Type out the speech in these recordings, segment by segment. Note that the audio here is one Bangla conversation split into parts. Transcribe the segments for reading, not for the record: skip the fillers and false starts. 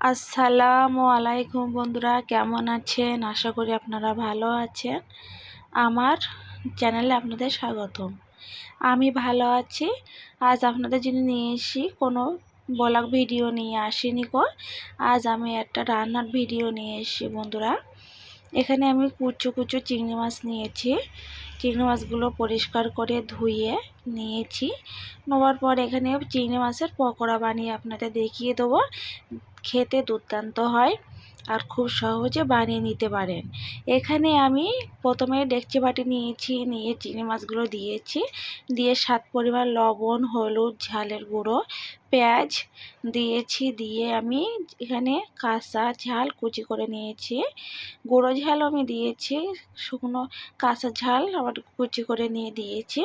আসসালামু আলাইকুম বন্ধুরা, কেমন আছেন? আশা করি আপনারা ভালো আছেন। আমার চ্যানেলে আপনাদের স্বাগতম। আমি ভালো আছি। আজ আপনাদের জন্য নিয়ে এসেছি কোনো ব্লগ ভিডিও নিয়ে আসিনি গো। আজ আমি একটা রান্নার ভিডিও নিয়ে এসেছি বন্ধুরা। এখানে আমি কুচো কুচো চিংড়ি মাছ নিয়েছি। চিংড়ি মাছগুলো পরিষ্কার করে ধুয়ে নিয়েছি। নেওয়ার পর এখানে চিংড়ি মাছের পকোড়া বানিয়ে আপনাদের দেখিয়ে দেবো। খেতে দুর্দান্ত হয় আর খুব সহজে বানিয়ে নিতে পারেন। এখানে আমি প্রথমে ডেকচি বাটি নিয়েছি, নিয়ে চিংড়ি মাছগুলো দিয়েছি, দিয়ে স্বাদ পরিমাণ লবণ, হলুদ, ঝালের গুঁড়ো, পেঁয়াজ দিয়েছি। দিয়ে আমি এখানে কাঁচা ঝাল কুচি করে নিয়েছি, গুঁড়ো ঝালও আমি দিয়েছি, শুকনো কাঁচা ঝাল আবার কুচি করে নিয়ে দিয়েছি।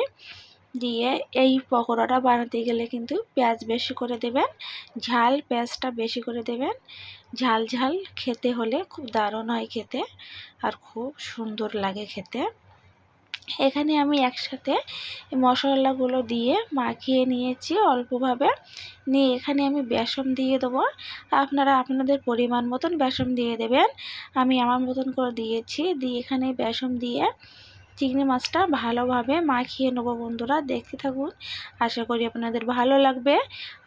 দিয়ে এই পকোড়াটা বানাতে গেলে কিন্তু পেঁয়াজ বেশি করে দেবেন, ঝাল পেঁয়াজটা বেশি করে দেবেন। ঝাল ঝাল খেতে হলে খুব দারুণ হয় খেতে আর খুব সুন্দর লাগে খেতে। এখানে আমি একসাথে মশলাগুলো দিয়ে মাখিয়ে নিয়েছি অল্পভাবে। নিয়ে এখানে আমি বেসন দিয়ে দেবো। আপনারা আপনাদের পরিমাণ মতন বেসন দিয়ে দেবেন। আমি আমার মতন করে দিয়েছি। দিয়ে এখানে বেসন দিয়ে চিংড়ি মাছটা ভালোভাবে মাখিয়ে নেবো বন্ধুরা, দেখতে থাকুন। আশা করি আপনাদের ভালো লাগবে।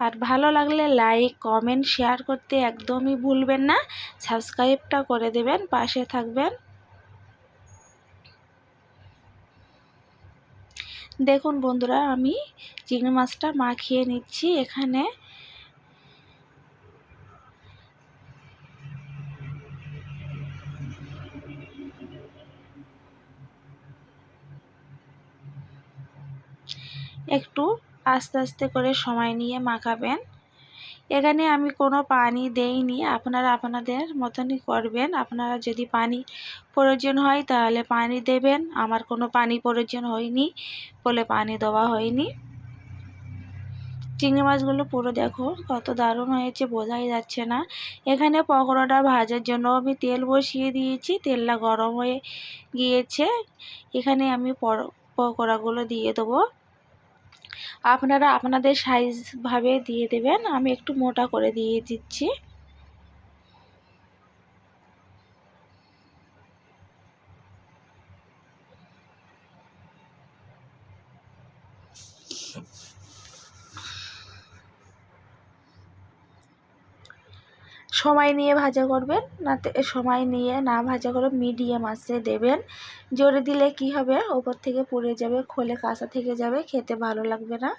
আর ভালো লাগলে লাইক, কমেন্ট, শেয়ার করতে একদমই ভুলবেন না। সাবস্ক্রাইবটা করে দেবেন, পাশে থাকবেন। দেখুন বন্ধুরা, আমি চিংড়ি মাছটা মাখিয়ে নিচ্ছি। এখানে একটু আস্তে আস্তে করে সময় নিয়ে মাখাবেন। এখানে আমি কোনো পানি দেইনি, আপনারা আপনাদের মতনই করবেন। আপনারা যদি পানি প্রয়োজন হয় তাহলে পানি দেবেন। আমার কোনো পানি প্রয়োজন হয়নি বলে পানি দেওয়া হয়নি। চিংড়ি মাছগুলো পুরো দেখো কত দারুণ হয়েছে, বোঝাই যাচ্ছে না। এখানে পকোড়াটা ভাজার জন্য আমি তেল বসিয়ে দিয়েছি, তেলটা গরম হয়ে গিয়েছে। এখানে আমি পকোড়াগুলো দিয়ে দেবো। আপনারা আপনাদের সাইজ ভাবে দিয়ে দেবেন। আমি একটু মোটা করে দিয়ে দিচ্ছি। সময় নিয়ে ভাজা করবেন, না সময় নিয়ে না ভাজা করে মিডিয়াম আঁচে দেবেন। জোরে দিলে কি হবে, ওপর থেকে পুড়ে যাবে, খোলে কাঁচা থেকে যাবে, খেতে ভালো লাগবে না।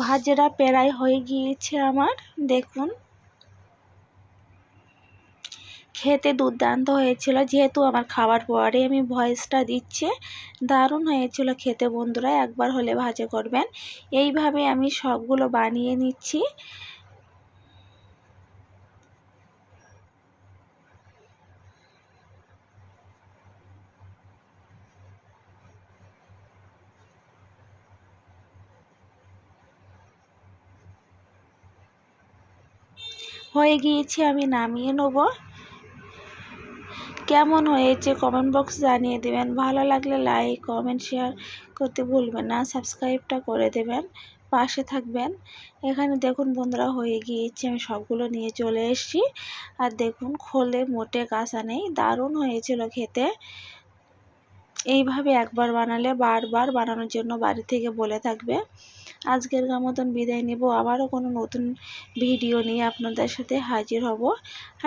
ভাজাটা প্রায় হয়ে গিয়েছে আমার, দেখুন। খেতে দুর্দান্ত হয়েছিল। যেহেতু আমার খাবার পরে আমি ভয়েসটা দিচ্ছি, দারুণ হয়েছিল খেতে বন্ধুরা। একবার হলে ভাজা করবেন। এইভাবে আমি সবগুলো বানিয়ে নিচ্ছি। হয়ে গিয়েছে, আমি নামিয়ে নেব। কেমন হয়েছে কমেন্ট বক্স জানিয়ে দেবেন। ভালো লাগলে লাইক, কমেন্ট, শেয়ার করতে ভুলবেন না। সাবস্ক্রাইবটা করে দেবেন, পাশে থাকবেন। এখানে দেখুন বন্ধুরা হয়ে গিয়েছে, আমি সবগুলো নিয়ে চলে এসেছি। আর দেখুন খোলে মোটে কাঁচা নেই, দারুণ হয়েছিল খেতে। এইভাবে একবার বানালে বারবার বানানোর জন্য বাড়ি থেকে বলে থাকবে। আজকের মতন বিদায় নেব। আবারও কোনো নতুন ভিডিও নিয়ে আপনাদের সাথে হাজির হব।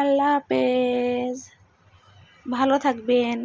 আল্লাহ হাফেজ, ভালো থাকবেন।